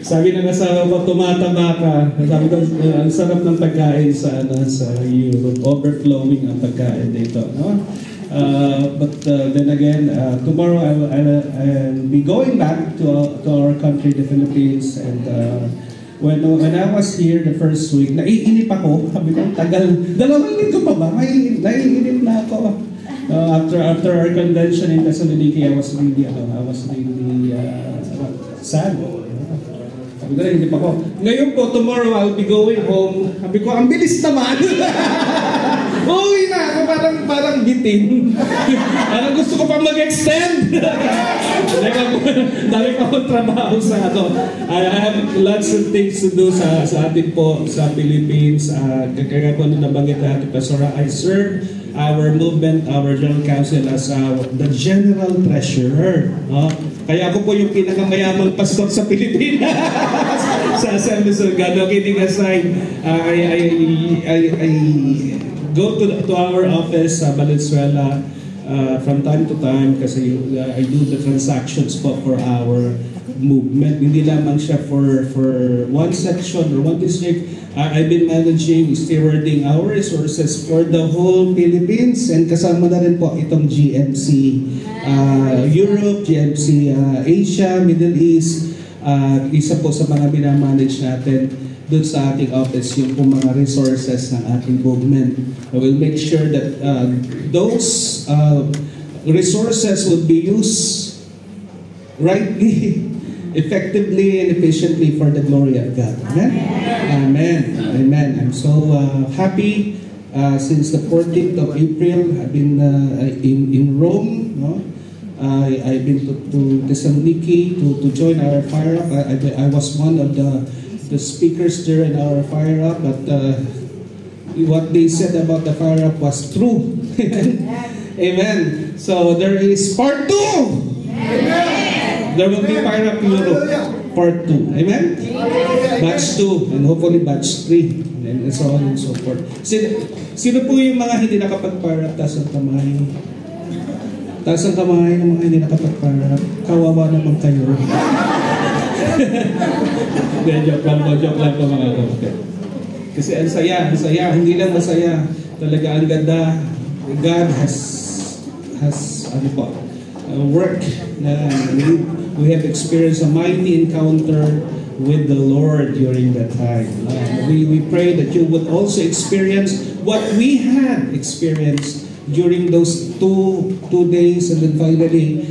Sabi ng asawa ko, tumataba ka. Sabi ko, ang sarap ng pagkain sa Europe. Overflowing ang pagkain dito. No? But then again, tomorrow I'll be going back to our country, the Philippines. And when I was here the first week, naiinip ako. Sabi ko, tagal. 2 linggo pa ba? Naiinip na ako. After our convention in Thessaloniki, I was really sad. Sabi ko, hindi pa ako. Ngayon po, tomorrow I'll be going home. Sabi ko, ang bilis naman. Uwi na ako, parang bitin. Gusto ko pa mag-extend. Dami pa akong trabaho sa I have lots of things to do sa atin po, sa Philippines. Kaya po nabanggit natin, Pastora, I serve our movement, our general council as the general treasurer. Kaya ako po yung pinakamayamang pastor sa Pilipinas. Sa Assemblies of God. Kidding aside, I go to our office sa Valenzuela from time to time kasi I do the transactions for our movement. Hindi lamang siya for one section or one district. I've been managing, stewarding our resources for the whole Philippines and kasama na rin po itong GMC Europe, GMC Asia, Middle East. Isa po sa mga binamanage natin doon sa ating office yung po mga resources ng ating movement. I will make sure that those resources will be used rightly, effectively, and efficiently for the glory of God. Amen? Amen. Amen. I'm so happy since the 14th of April. I've been in Rome. No? I've been to Thessaloniki to join our fire up. I was one of the speakers there in our fire up, but what they said about the fire up was true. Amen. So there is part 2. Amen. There will be fire up Europe part 2. Amen. Batch 2 and hopefully batch 3 and so on and so forth. Sino po yung mga hindi nakapag-fire up? Taas ang kamay. Taas ang kamay ng mga hindi nakapag-fire up. Kawawa naman kayo. Joke lang po mga kapatid. Kasi ang saya, hindi lang masaya. Talaga ang ganda. God has work na we have experienced a mighty encounter with the Lord during that time. We pray that you would also experience what we had experienced during those two days, and then finally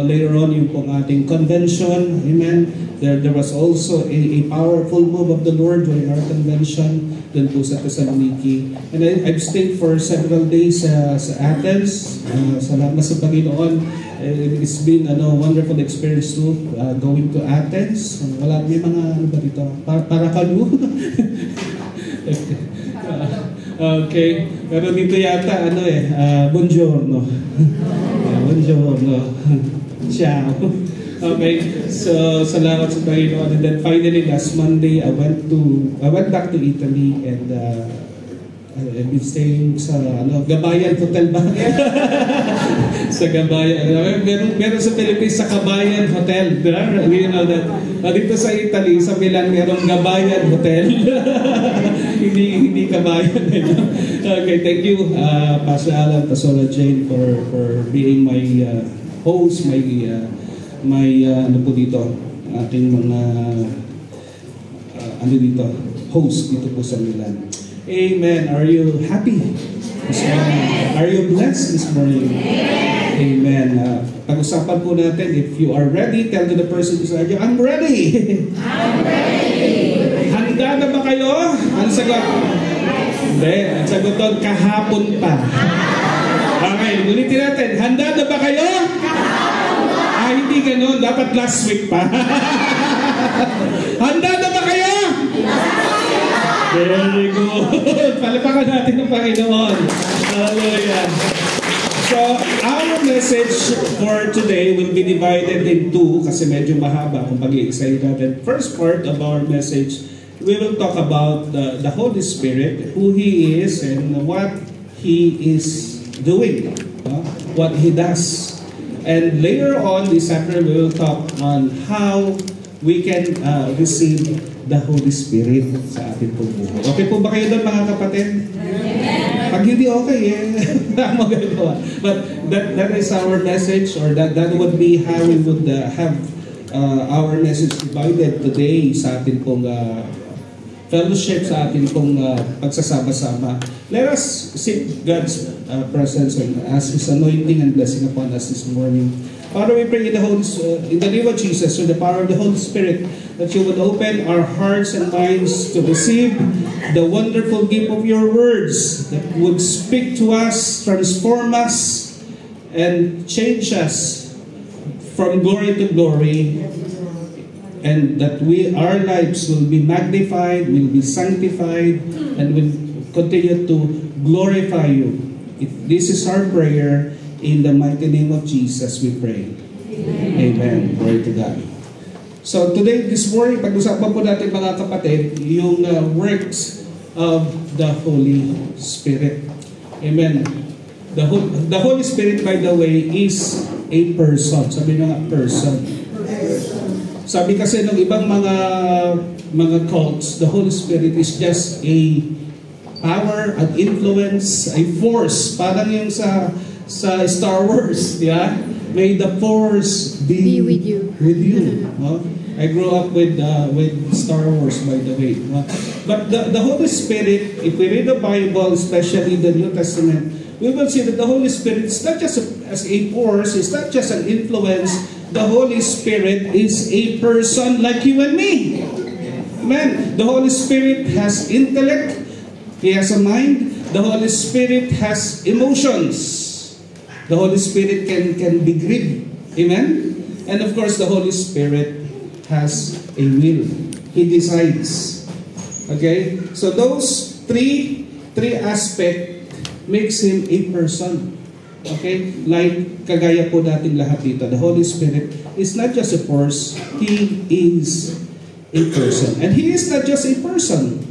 later on yung pong ating convention. Amen. There was also a powerful move of the Lord during our convention dun po sa Thessaloniki. And I've stayed for several days sa Athens. Salamat sa Panginoon. It's been a wonderful experience too, going to Athens. May mga ba dito? Para kanu? Okay. Pero dito yata, buongiorno. Buongiorno. Ciao. Okay. So, salamat sa Panginoon. And then finally, last Monday, I went back to Italy and I've been staying sa Gabayan Hotel ba? Sa Gabayan. Meron sa Philippines sa Kabayan Hotel. You know that? Dito sa Italy, sa Milan, merong Gabayan Hotel. hindi Kabayan. Okay, thank you, Pastor Alan, Pastora Jane, for being my host, my ating mga host dito po sa Milan. Amen. Are you happy this morning? Are you blessed this morning? Amen. Pag-usapan po natin, if you are ready, tell to the person beside you, I'm ready. I'm ready. Handa na ba kayo? Ang sagot? Hindi. Ang sagot doon, kahapon pa. Okay, ulitin natin. Handa na ba kayo? Hindi ganun. Dapat last week pa. Handa na ba kayo? Very good. Palapakan natin ng Panginoon. Hallelujah. So, our message for today will be divided in two kasi medyo mahaba kung pag-i-excite natin. First part of our message, we will talk about the Holy Spirit, who He is and what He is doing, what He does. And later on this afternoon, we will talk on how we can receive the Holy Spirit sa ating pong buhay. Okay po ba kayo doon, mga kapatid? Amen. Pag hindi okay, magagawa. But that is our message, or that would be how we would have our message divided today sa ating pong fellowship, sa ating pong pagsasama-sama. Let us seek God's presence and ask His anointing and blessing upon us this morning. Father, we pray in the name of Jesus, through the power of the Holy Spirit, that you would open our hearts and minds to receive the wonderful gift of your words that would speak to us, transform us, and change us from glory to glory, and that our lives will be magnified, will be sanctified, and will continue to glorify you. This is our prayer. In the mighty name of Jesus, we pray. Amen. Glory to God. So today, this morning, pag-usapan po natin, mga kapatid, yung works of the Holy Spirit. Amen. The Holy Spirit, by the way, is a person. Sabi nyo nga, person. Sabi kasi ng ibang mga cults, the Holy Spirit is just a power, an influence, a force. Parang yung sa Star Wars, yeah? May the force be with you. I grew up with Star Wars, by the way. But the Holy Spirit, if we read the Bible, especially the New Testament, we will see that the Holy Spirit is not just as a force, it's not just an influence. The Holy Spirit is a person like you and me. Amen. The Holy Spirit has intellect. He has a mind. The Holy Spirit has emotions. The Holy Spirit can be grieved. Amen? And of course, the Holy Spirit has a will. He decides. Okay? So those three aspects makes Him a person. Okay? Like kagaya po natin lahat dito. The Holy Spirit is not just a force. He is a person. And He is not just a person.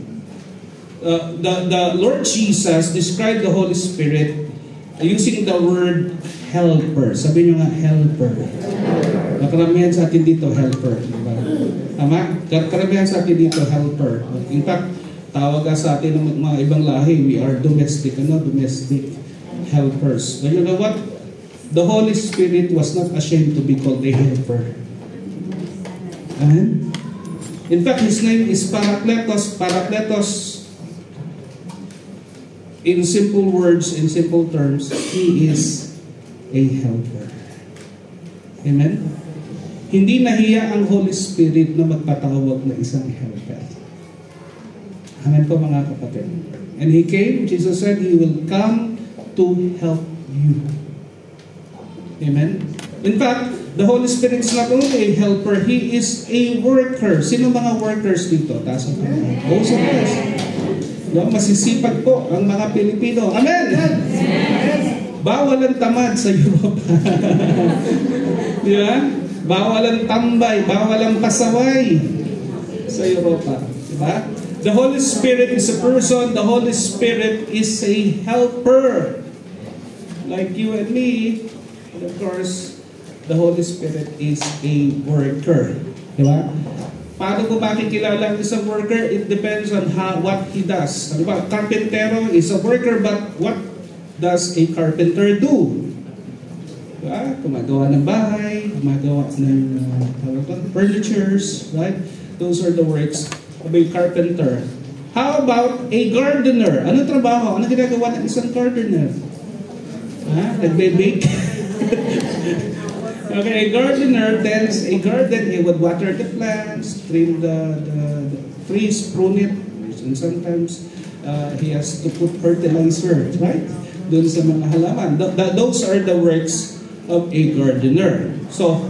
The Lord Jesus described the Holy Spirit using the word helper. Sabi nyo nga, helper. Karamihan sa atin dito, helper. Diba? Tama? Karamihan sa atin dito, helper. In fact, tawag sa atin ng mga ibang lahi, we are domestic. Domestic helpers. But you know what? The Holy Spirit was not ashamed to be called a helper. Amen? In fact, His name is Parakletos. Parakletos, in simple words, in simple terms, He is a helper. Amen? Hindi nahiya ang Holy Spirit na magpatawag na isang helper. Amen po, mga kapatid. And He came, Jesus said, He will come to help you. Amen? In fact, the Holy Spirit is not only a helper, He is a worker. Sino mga workers dito? Taas ang kamay. Most of us. Masisipag po ang mga Pilipino. Amen! Bawal ang tamad sa Europa. Di ba? Bawal ang tambay, bawal ang pasaway sa Europa. Di ba? The Holy Spirit is a person. The Holy Spirit is a helper. Like you and me. And of course, the Holy Spirit is a worker. Di ba? Paano ko makikilala ang isang worker? It depends on what he does. Ano ba? Carpentero is a worker, but what does a carpenter do? Diba? Gumagawa ng bahay, gumagawa ng furnitures, right? Those are the works of a carpenter. How about a gardener? Ano trabaho? Ano ginagawa ng isang gardener? Nagbe-bake? Okay, a gardener tends a garden. He would water the plants, trim the trees, prune it, and sometimes he has to put fertilizer, right? Doon sa mga halaman. Those are the works of a gardener. So,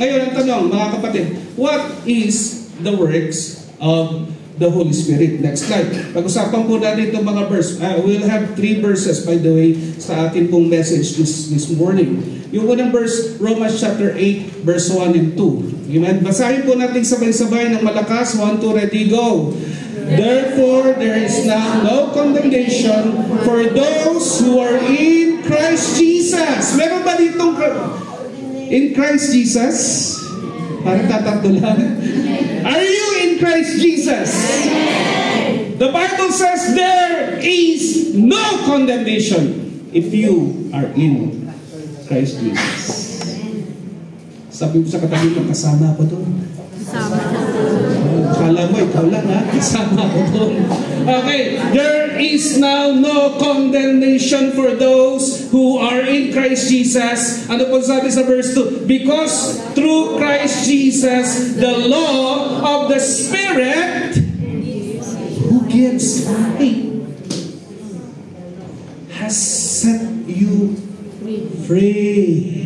ngayon ang tanong, mga kapatid, what is the works of the Holy Spirit? Next slide. Pag-usapan po natin itong mga verse. We'll have 3 verses, by the way, sa ating pong message this morning. Yung unang verse, Romans chapter 8, verse 1 and 2. Amen? Basahin po natin sabay-sabay ng malakas. 1, 2, ready, go! Therefore, there is now no condemnation for those who are in Christ Jesus. Meron ba ditong in Christ Jesus? Parang tatatlo lang. Are you in Christ Jesus? The Bible says there is no condemnation if you are in Christ Jesus. Sabi mo sa katabi mo, kasama ako doon. Kasama. Kala mo, ikaw lang ha? Kasama ako doon. Okay, there is now no condemnation for those who are in Christ Jesus. Ano po sabi sa verse 2? Because through Christ Jesus, the law of the Spirit who gives life has set you free.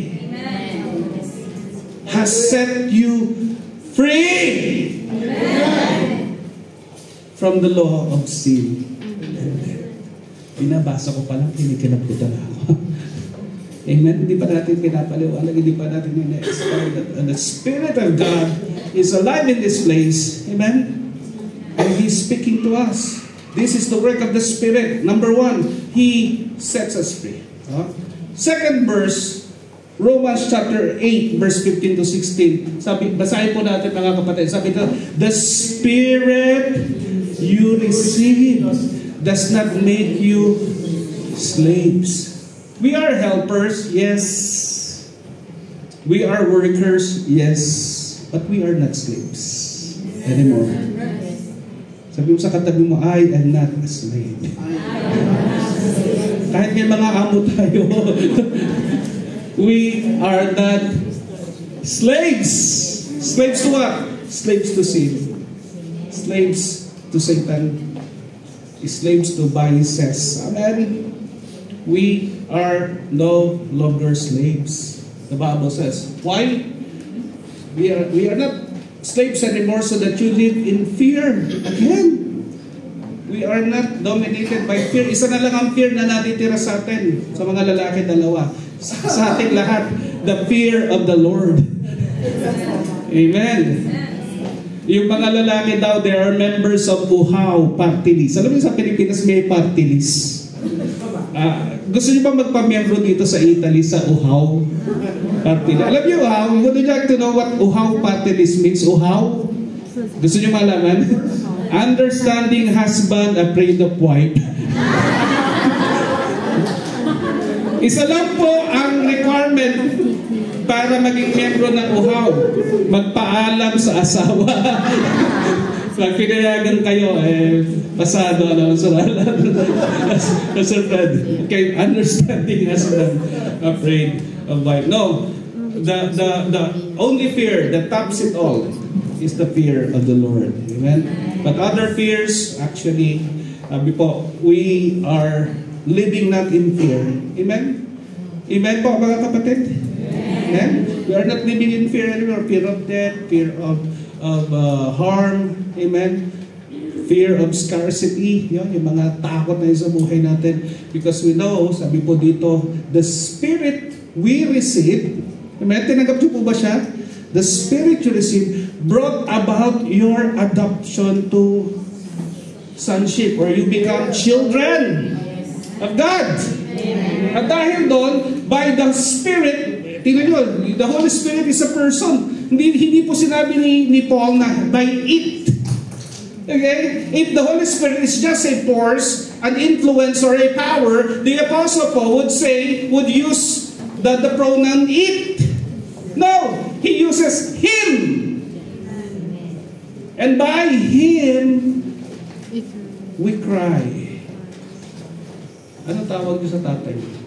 Has set you free. Amen. From the law of sin. Binabasa ko pa lang, kinikilabutan ako. Amen? Hindi pa natin pinapaliwalag, hindi pa natin ina-explain that the Spirit of God is alive in this place. Amen? And He's speaking to us. This is the work of the Spirit. Number 1, He sets us free. Second verse, Romans chapter 8, verse 15 to 16. Sabi, basahin po natin mga kapatid. Sabi ito, the Spirit you receive does not make you slaves. We are helpers, yes. We are workers, yes. But we are not slaves anymore. Sabi mo sa katabi mo, I am not a slave. Kahit may mga amo tayo, we are not slaves. Slaves to what? Slaves to sin. Slaves to Satan. Slaves to vices. Amen. We are no longer slaves. The Bible says. Why? We are not slaves anymore so that you live in fear. Again. We are not dominated by fear. Isa na lang ang fear na natitira sa atin. Sa mga lalaki, dalawa. Sa ating lahat, the fear of the Lord. Amen. Yung mga lalaki daw, they are members of Uhaw Party List. Alam mo sa Pilipinas may party list. Gusto niyo ba magpamiyembro dito sa Italy sa Uhaw Party List? Alam niyo Uhaw? Would you like to know what Uhaw Party List means? Uhaw? Gusto niyo malaman? Understanding husband, afraid of wife. Isa lang po ang requirement para maging miyembro ng Uhaw. Magpaalam sa asawa. Pag pinayagan kayo, pasado, Pastor Fred. Okay, understanding husband, afraid of wife. No, the only fear that tops it all is the fear of the Lord. Amen? But other fears, actually, we are living not in fear. Amen? Amen po mga kapatid? Amen? We are not living in fear anymore. Fear of death, fear of harm. Amen? Fear of scarcity. Yun, yung mga takot na yun sa buhay natin. Because we know, sabi po dito, the Spirit we receive. Amen? Tinanggap niyo po ba siya? The Spirit you receive brought about your adoption to sonship, or you become children of God. At dahil doon, by the Spirit, tingnan nyo, the Holy Spirit is a person. Hindi po sinabi ni Paul na by it. Okay? If the Holy Spirit is just a force, an influence, or a power, the Apostle Paul would use the pronoun it. No, he uses Him. And by Him, we cry. Ano tawag niyo sa tatay niyo?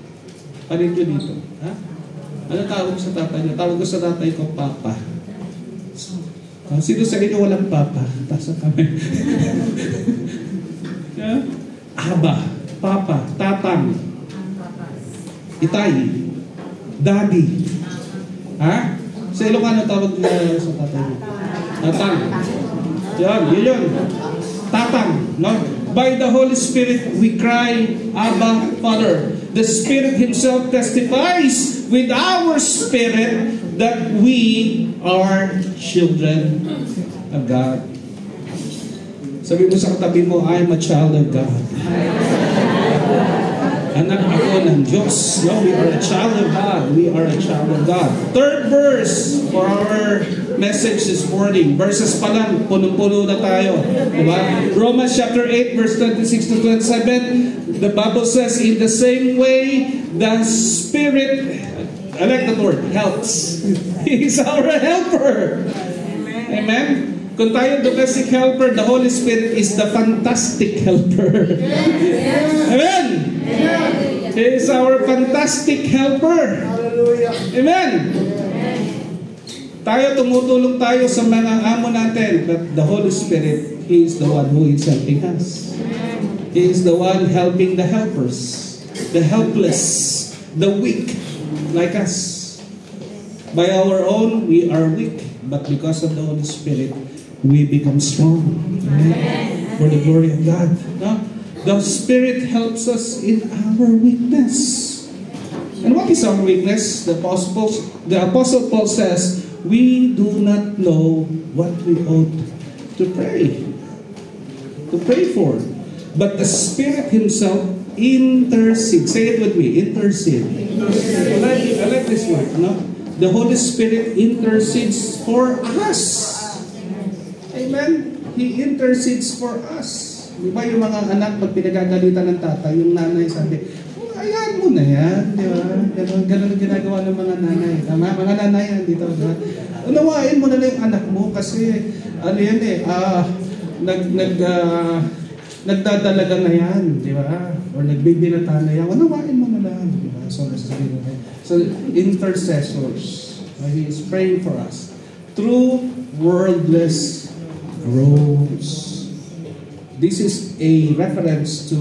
Palit niyo dito. Ha? Ano tawag sa tatay niyo? Tawag ko sa tatay ko, Papa. Sino sa inyo walang Papa? Taas ang kamay. Aba, Papa, Tatang, Itay, Daddy. Ha? Sa Ilocano tawag niyo sa tatay niyo? Tatang. Yun. Tatang. No? By the Holy Spirit, we cry, Abba, Father. The Spirit Himself testifies with our spirit that we are children of God. Sabi mo sa katabi mo, I'm a child of God. Anak ako ng Diyos. No, we are a child of God. We are a child of God. Third verse for our message this morning. Verses pa lang, punong-puno na tayo. Diba? Romans chapter 8, verse 26 to 27, the Bible says, in the same way, the Spirit, I like that word, helps. He is our helper. Amen? Kung tayo domestic helper, the Holy Spirit is the fantastic helper. Amen? He is our fantastic helper. Amen? Tayo, tumutulong tayo sa mga amo natin, but the Holy Spirit, He is the one who is helping us. He is the one helping the helpers, the helpless, the weak, like us. By our own, we are weak, but because of the Holy Spirit, we become strong. Amen? For the glory of God. No? The Spirit helps us in our weakness. And what is our weakness? The Apostle Paul says, we do not know what we ought to pray for. But the Spirit Himself intercedes. Say it with me, intercede. I like this word. No? The Holy Spirit intercedes for us. Amen? He intercedes for us. Di ba yung mga anak, pag pinagagalitan ng tatay, yung nanay sabi, ayan mo na yan. Di ba? Ganun ginagawa ng mga nanay. Tama? Mga nanay yan dito. Diba? Unawain mo na lang yung anak mo kasi, ano yan nagdadalaga na yan. Di ba? Or nagbibinata na yan. Unawain mo na lang. Di ba? So, intercessors. He is praying for us. Through wordless groans. This is a reference to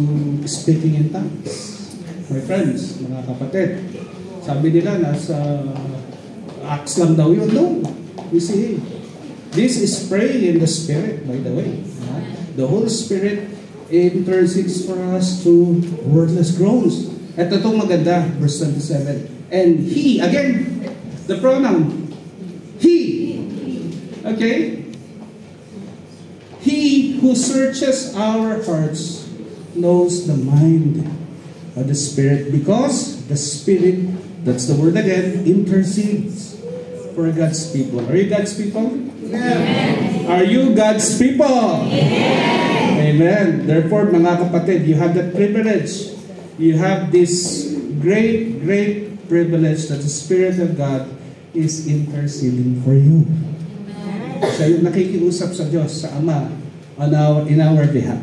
speaking in tongues. My friends, mga kapatid, sabi nila nasa Acts lang daw yun. No, you see, this is praying in the Spirit, by the way. The Holy Spirit intercedes for us to wordless groans. At itong maganda, verse 27. And He, again, the pronoun, He. Okay? He who searches our hearts knows the mind of the Spirit, because the Spirit, that's the word again, intercedes for God's people. Are you God's people? Amen. Are you God's people? Amen. Amen. Therefore, mga kapatid, you have that privilege. You have this great, great privilege that the Spirit of God is interceding for you. Siya yung nakikiusap sa Diyos, sa Ama, in our behalf.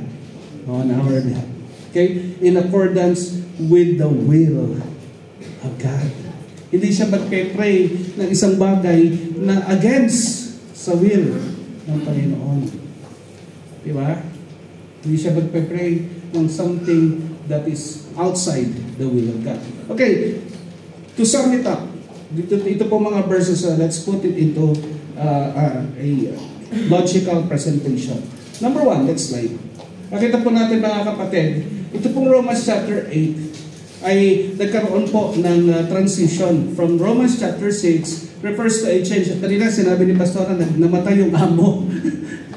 On our behalf. Okay? In accordance with the will of God. Hindi siya magpe-pray ng isang bagay na against sa will ng Panginoon. Diba? Hindi siya magpe-pray ng something that is outside the will of God. Okay, to sum it up, ito po mga verses, let's put it into a logical presentation. Number 1, next slide. Nakita po natin mga kapatid, ito pong Romans chapter 8 ay nagkaroon po ng transition from Romans chapter 6 refers to a change. Kanina sinabi ni Pastora na namatay yung amo.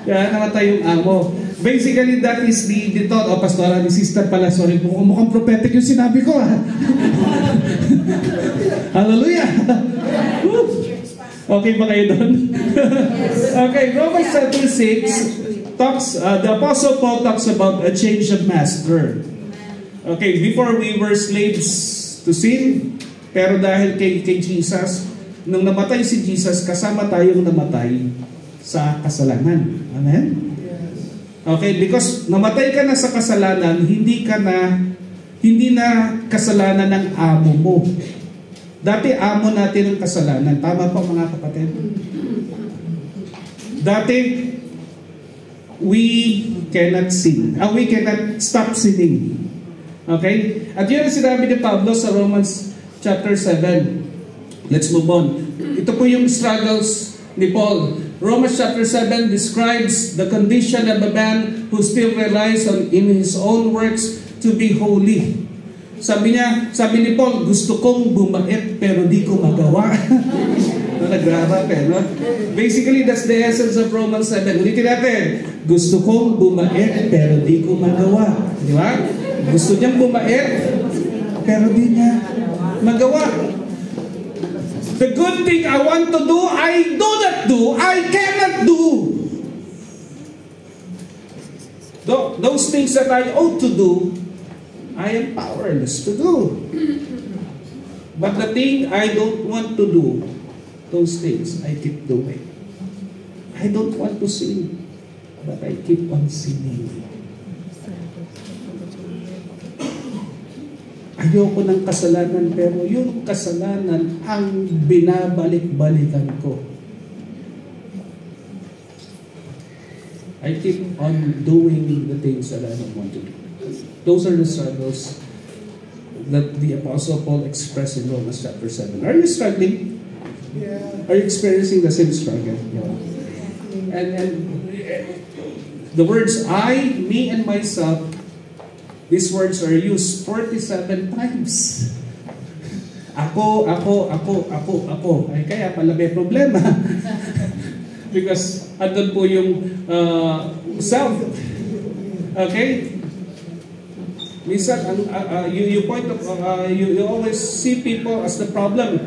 Kaya namatay yung amo. Basically, that is the thought. Oh, Pastora, ni sister pala, sorry po, mukhang prophetic yung sinabi ko. Hallelujah! Okay ba kayo doon? Okay, Romans chapter 6 talks, the Apostle Paul talks about a change of master. Okay, before we were slaves to sin, pero dahil kay Jesus, nung namatay si Jesus, kasama tayong namatay sa kasalanan. Amen? Okay, because namatay ka na sa kasalanan, hindi na kasalanan ng amo mo. Dati amo natin ang kasalanan. Tama po mga kapatid? Dati, we cannot sin. We cannot stop sinning. Okay? At yun ang sinabi ni Pablo sa Romans chapter 7. Let's move on. Ito po yung struggles ni Paul. Romans chapter 7 describes the condition of a man who still relies in his own works to be holy. Sabi ni Paul, gusto kong bumait pero di ko magawa. Nagrarap no? Basically, that's the essence of Romans 7. Ulitin natin, gusto kong bumait pero di ko magawa. Di ba? Gusto niyang bumait pero di niya magawa. The good thing I want to do, I do not do, I cannot do. Those things that I ought to do, I am powerless to do. But the thing I don't want to do, those things I keep doing. I don't want to sin, but I keep on sinning. Ayoko ng kasalanan, pero yung kasalanan ang binabalik-balikan ko. I keep on doing the things that I don't want to do. Those are the struggles that the Apostle Paul expressed in Romans chapter 7. Are you struggling? Yeah. Are you experiencing the same struggle? Yeah. And the words I, me, and myself, these words are used 47 times. Ako. Ay, kaya pala may problema. Because andun po yung self. Okay? Minsan, you point of, you always see people as the problem.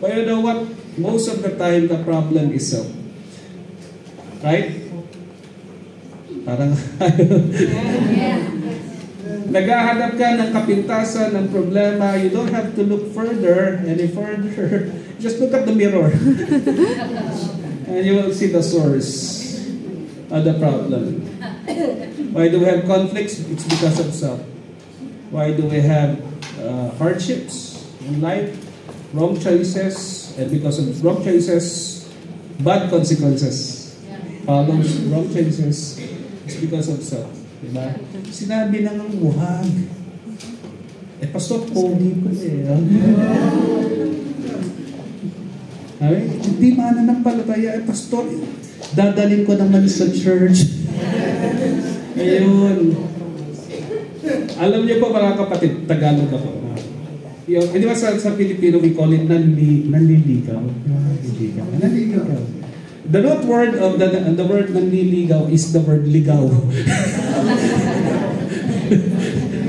But you know what? Most of the time, the problem is self. Right? Parang naghahanap ka ng kapintasan, ng problema, you don't have to look further, any further. Just look at the mirror. And you will see the source of the problem. Why do we have conflicts? It's because of self. Why do we have hardships in life? Wrong choices. And because of wrong choices, bad consequences. Follows wrong choices. It's because of self. Diba? Sinabi na ng buhag. Pastor, pogi ko eh. Hindi mananampalataya. Pastor, dadaling ko naman sa church. Ayun. Alam niyo po mga kapatid, Tagalog ako. Hindi ba sa Pilipino we call it nanliligaw. The root word of the word nanliligaw is the word ligaw.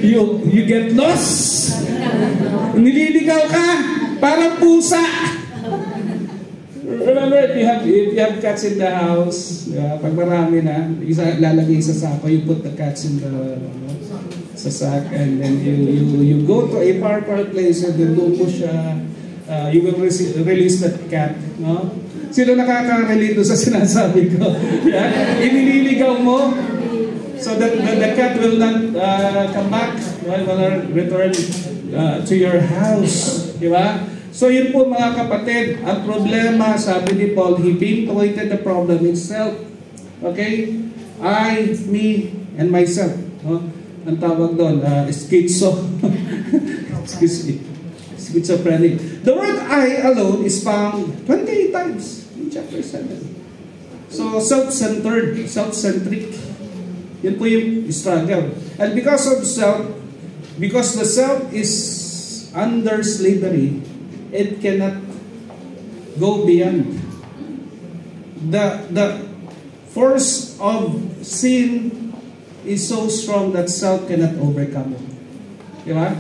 You get lost. Nililigaw ka, parang pusa. Remember, if you have cats in the house, pag marami na, lalagay sa sako, you put the cats in the sa sack, and then you go to a far place, and then doon mo siya, you will release that cat, no? Sino nakaka-relate sa sinasabi ko? Yeah? Inililigaw mo so that the cat will not come back, will return to your house, di ba? So yun po mga kapatid, ang problema, sabi ni Paul, he pinpointed the problem itself. Okay? I, me, and myself. Ang tawag doon, schizophrenic. The word I alone is found 28 times in chapter 7. So self-centric. Yan po yung struggle. And because of self, because the self is under slavery, it cannot go beyond. The force of sin is so strong that self cannot overcome it. Diba?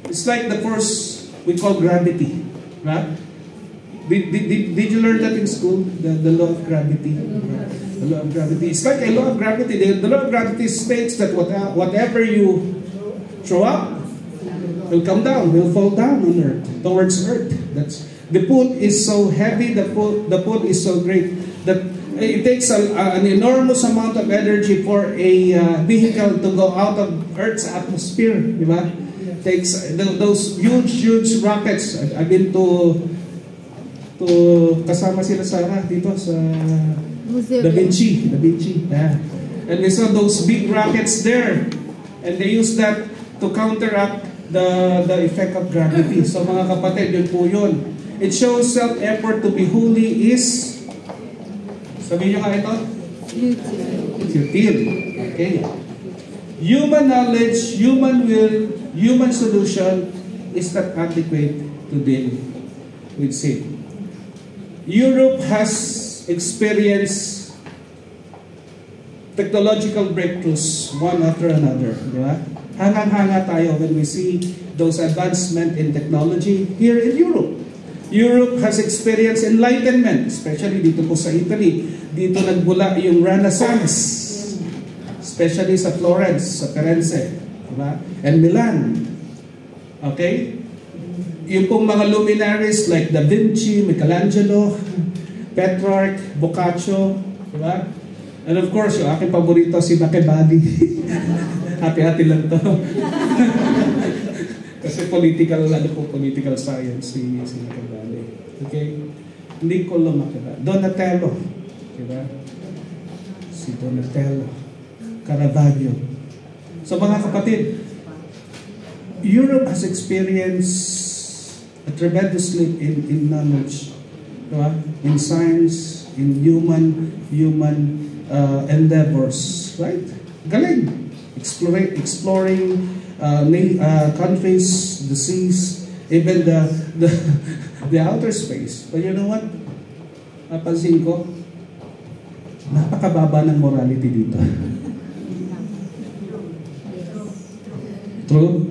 It's like the force we call gravity. Right? Did you learn that in school? The law of gravity. The law of gravity. It's like a law of gravity. The law of gravity states that whatever you throw up will come down, will fall down on earth, towards earth. The pull is so heavy, the pull is so great that it takes an enormous amount of energy for a vehicle to go out of Earth's atmosphere, di ba? Takes those huge rockets. I've been to kasama sila Sarah dito sa Da Vinci. Yeah. And we saw those big rockets there, and they use that to counteract the effect of gravity. So mga kapatid, yun po yun. It shows self-effort to be holy is, sabihin nyo nga ito? Futile. Okay. Human knowledge, human will, human solution is not adequate to deal with sin. Europe has experienced technological breakthroughs one after another. Di ba? Hangang-hanga tayo when we see those advancement in technology here in Europe. Europe has experienced enlightenment, especially dito po sa Italy. Dito nagmula yung Renaissance, especially sa Florence, sa Firenze, diba? And Milan. Okay? Yung pong mga luminaries like Da Vinci, Michelangelo, Petrarch, Boccaccio, diba? And of course, yung aking paborito, si Machiavelli. Hati-hati lang to. Kasi political science si Machiavelli. Okay? Niccolo Machiavelli. Donatello. Diba? Si Donatello. Caravaggio. So mga kapatid, Europe has experienced a tremendous leap in knowledge. Diba? In science, in human endeavors. Right? Galing. Exploring countries, the seas, even the outer space. But you know what? Napansin ko, napakababa ng morality dito. True?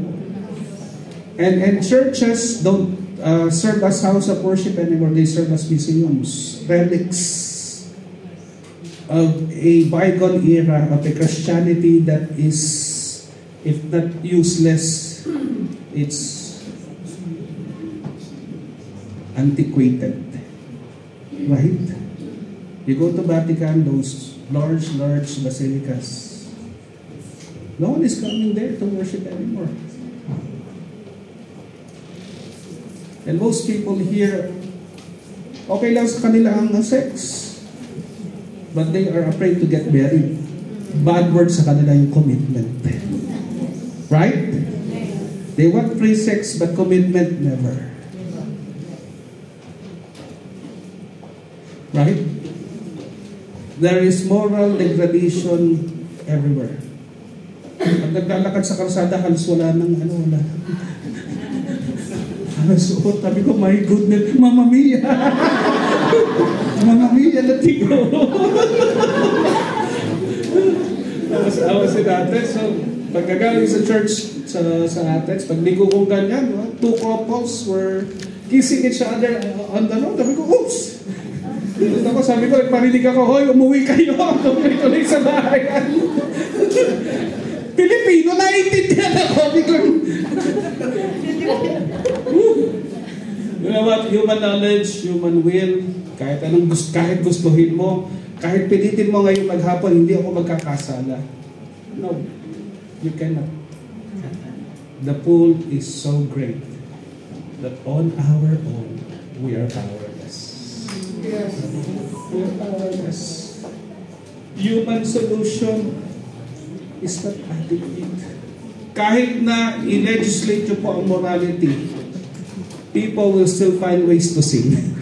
And churches don't serve as house of worship anymore. They serve as museums, relics of a bygone era of a Christianity that is, if not useless, it's antiquated. Right? You go to Vatican, those large basilicas. No one is coming there to worship anymore. And most people here, okay lang sa kanila ang sex. But they are afraid to get married. Bad word sa kanila yung commitment. Right? They want free sex but commitment never. Right? There is moral degradation everywhere. Pag naglalakad sa kalsada, halos wala nang wala. Suot, sabi ko, my goodness, Mamma Mia! Mamma Mia, latigo! Tapos si Ates, so, pagkagaling sa church, sa Ates, pag ligo kong ganyan, two couples were kissing each other on the road. Sabi ko, oops! Sabi ko, nagparinig ako, hoy, umuwi kayo! Tuloy sa bahayan! Pilipino, naiintindihan ako! Biglang, you know what? Human knowledge, human will, kahit gustuhin mo, kahit pilitin mo ngayon maghapon, hindi ako magkakasala. No, you cannot. The pool is so great that on our own, we are powerless. Yes. We are powerless. Human solution is not adequate. Kahit na i-legislate nyo po ang morality, people will still find ways to sin.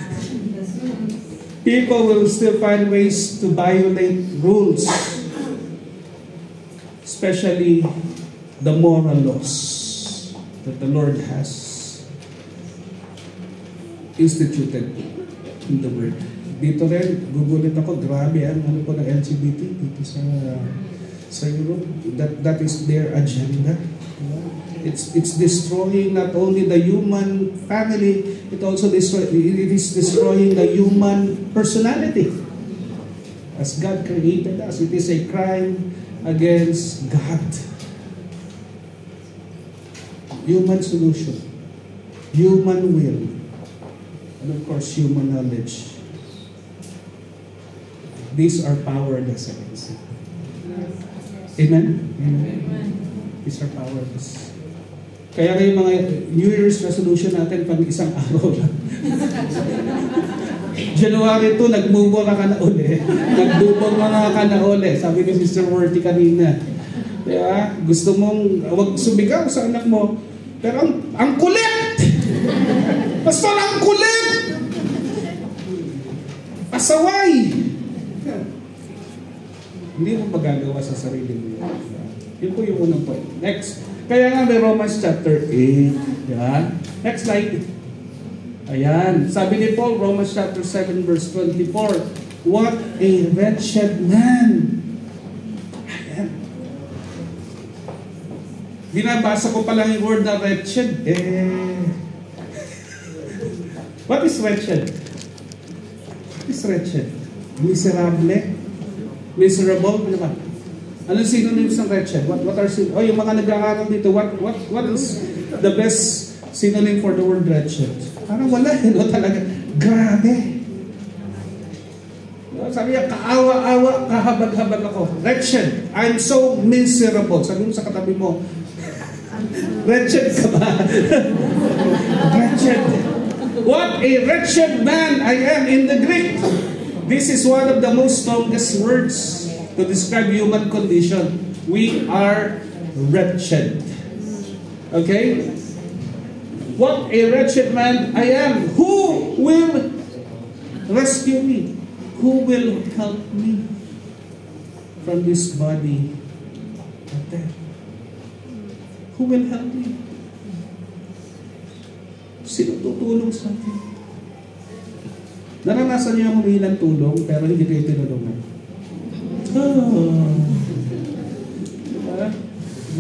People will still find ways to violate rules, especially the moral laws that the Lord has instituted in the Word. Dito rin, gugulit ako, grabe ang po ng LGBT dito sa Europe. That is their agenda. It's destroying not only the human family, it is destroying the human personality. As God created us, it is a crime against God. Human solution, human will, and of course human knowledge. These are powerless against it. Amen? Amen. These are powerless. Kaya yung mga New Year's resolution natin pag isang araw lang. January 2, nagmumura ka na uli. Nagmumura ka na uli. Sabi ni Sister Worthy kanina. Kaya gusto mong wag sumigaw sa anak mo. Pero ang kulit! Pastor, ang kulit! Pasaway! Hindi mo magagawa sa sarili mo yun. Yun po yung unang point. Next. Kaya nga may Romans chapter 8. Yan. Next slide. Ayan. Sabi ni Paul, Romans chapter 7 verse 24. What a wretched man. Ayan. Binabasa ko pala yung word na wretched. What is wretched? What is wretched? Miserable? Miserable? Ano ba? Anong synonyms ng wretched? What are oh, yung mga nag-aaral dito, what is the best synonym for the word wretched? Parang wala, no, talaga. Grabe. Sabi niya, kaawa-awa, kahabag-habag ako. Wretched. I'm so miserable. Sabi mo sa katabi mo, wretched ka ba? Wretched. What a wretched man I am in the Greek. This is one of the most strongest words to describe human condition. We are wretched. Okay? What a wretched man I am. Who will rescue me? Who will help me from this body of death? Who will help me? Sino tutulong sa akin? Naranasan niyo humingi ng tulong pero hindi kayo tinulungan.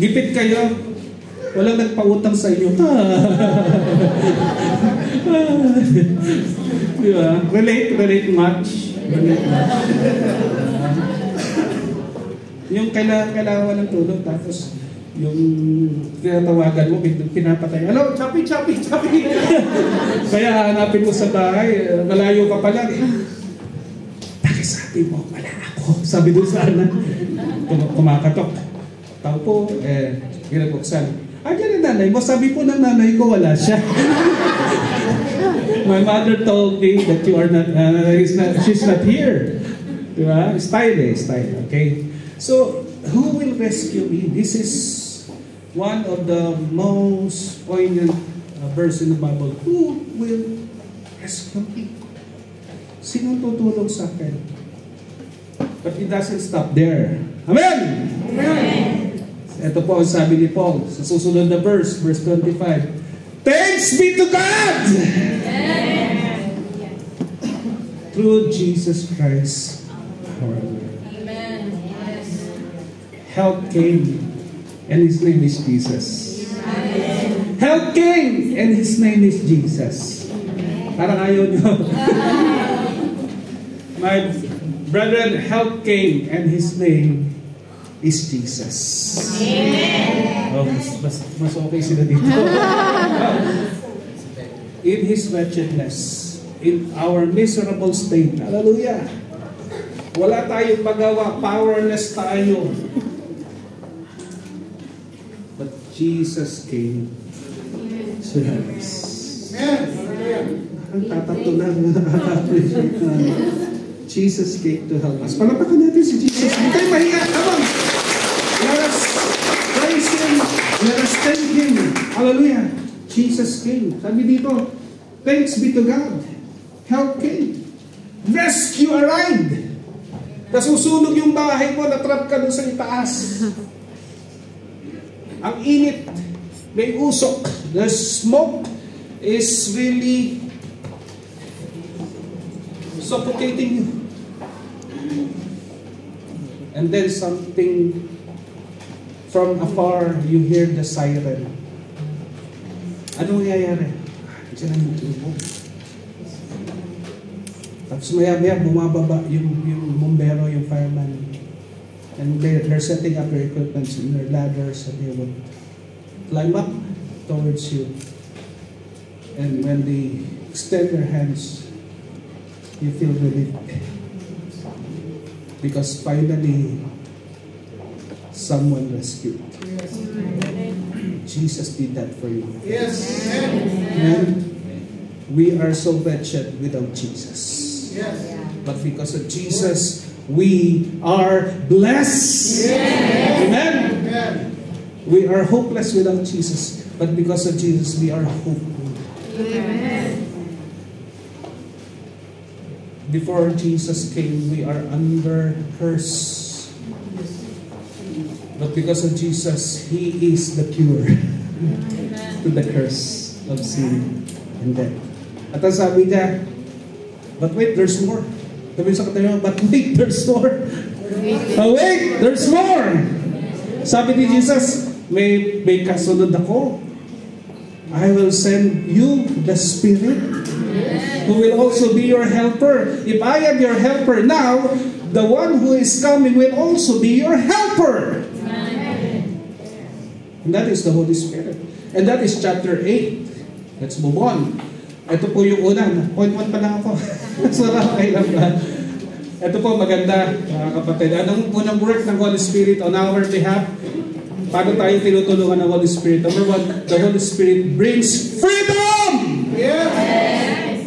Gipit kayo, walang nagpautang sa inyo. Diba? Relate much. Yung kailangan ng tulong tapos yung tinatawagan mo, pinapatay. Hello, chapi. Kaya hanapin mo sa bahay, malayo ka pa lang. Pakisabi mo, wala ako. Sabi doon sa anak, kumakatok. Tao po, ginabuksan. Diyan ang nanay mo. Sabi po ng nanay ko, wala siya. My mother told me that you are not, she's not here. Diba? Style. Okay? So, who will rescue me? This is one of the most poignant verse in the Bible. Who will rescue me? Sinong tutulong sa akin? But it doesn't stop there. Amen! Amen! Ito po ang sabi ni Paul sa susunod na verse 25. Thanks be to God! Amen. Through Jesus Christ our Lord. Amen. Yes. Help came, and His name is Jesus. Amen. Help came, and His name is Jesus. Parang ayaw nyo. My brethren, help came, and His name is Jesus. Amen. Oh, mas okay sila dito. In His wretchedness, in our miserable state, hallelujah, wala tayong magawa, powerless tayo. But Jesus came to help us. Ang tatatlo lang. Jesus came to help us. Palapakan natin si Jesus. Hindi tayo mahiya. Come on. Let us praise Him. Let us thank Him. Hallelujah. Jesus came. Sabi dito, thanks be to God. Help came. Rescue arrived. Nasusunog yung bahay mo, natrap ka dun sa itaas. Ang init. May usok. The smoke is really suffocating you. And then something from afar, you hear the siren. Anong nangyayari? Diyan ang tubo. Tapos maya-maya bumababa yung bombero, yung fireman. And they're setting up their equipment in their ladders and they would climb up towards you. And when they extend their hands, you feel relief. Because finally, someone rescued. Yes. Jesus did that for you. Yes. And we are so wretched without Jesus. Yes. But because of Jesus, we are blessed. Yes. Amen. Amen. We are hopeless without Jesus. But because of Jesus, we are hopeful. Amen. Before Jesus came, we are under curse. But because of Jesus, He is the cure to the curse of sin and death. At ang sabi niya, but wait, there's more. Sabi sa katayo, but wait, there's more. Oh, wait, there's more. Sabi ni Jesus, may kasunod ako. I will send you the Spirit. Who will also be your helper. If I am your helper now, the one who is coming will also be your helper. And that is the Holy Spirit. And that is chapter 8. Let's move on. Ito po yung una. Point 1 pa lang ako. So, okay lang ba? Ito po maganda, mga kapatid. Anong unang work ng Holy Spirit on our behalf? Paano tayo tinutulungan ng Holy Spirit? Number 1, the Holy Spirit brings freedom! Yes!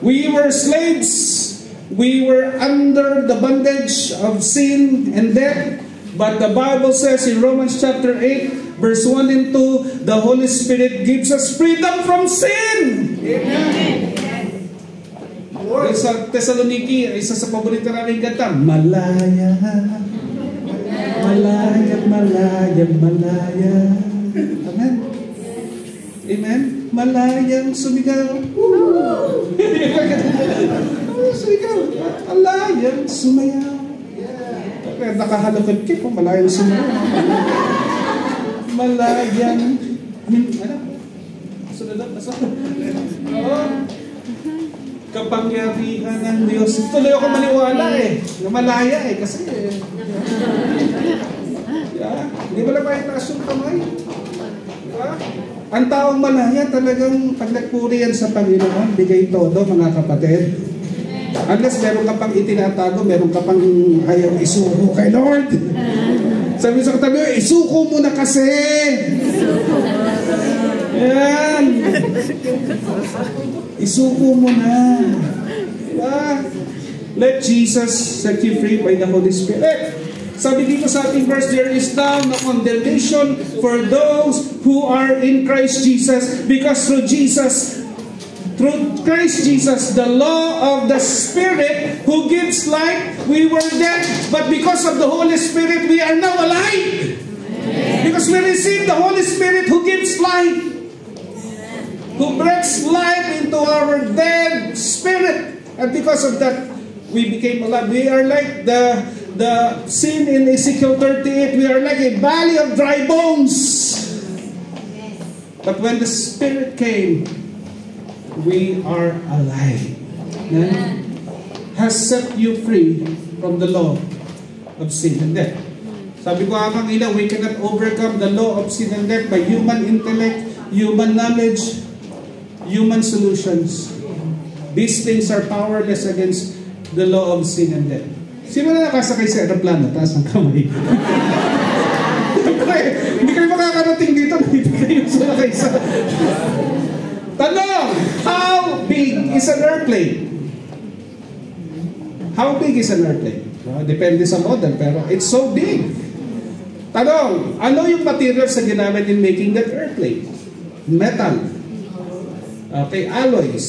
We were slaves. We were under the bondage of sin and death. But the Bible says in Romans chapter 8, verse 1 and 2, the Holy Spirit gives us freedom from sin. Amen. Sa Thessaloniki, isa sa paborito namin kanta, Malaya, Malaya, Malaya, Malaya. Amen. Amen. Malayang sumigaw. Sumigaw. Malayang sumayaw. Nakahalukod ko, malayang sumayaw. Malayang, ano? Sunod na, kapangyarihan ng Diyos. Tuloy ako maniwala na malaya kasi hindi mo lang taas yung kamay. Ang taong malaya talagang pag nagpuri yan sa Panginoon, bigay todo mga kapatid. Unless meron ka pang itinatago, meron ka pang ayaw isuko kay Lord. Sabi sa katabi, isuko mo na kasi. Yan. Isuko mo na. Let Jesus set you free by the Holy Spirit. Sabi dito sa ating verse, there is now no condemnation for those who are in Christ Jesus, because through Christ Jesus, the law of the Spirit who gives life, we were dead, but because of the Holy Spirit, we are now alive. Because we receive the Holy Spirit who gives life, who breathes life into our dead spirit. And because of that, we became alive. We are like the scene in Ezekiel 38. We are like a valley of dry bones. But when the Spirit came, we are alive. Amen. Has set you free from the law of sin and death. Sabi ko kanina, we cannot overcome the law of sin and death by human intellect, human knowledge, human solutions. These things are powerless against the law of sin and death. Sino na nakasakay sa aeroplano? Taas ng kamay. Hindi kayo makakarating dito. Hindi kayo sakay sa... Tanong! How big is an airplane? How big is an airplane? Depende sa model, pero it's so big. Tanong! Ano yung materials na ginamit in making that airplane? Metal. Okay, alloys.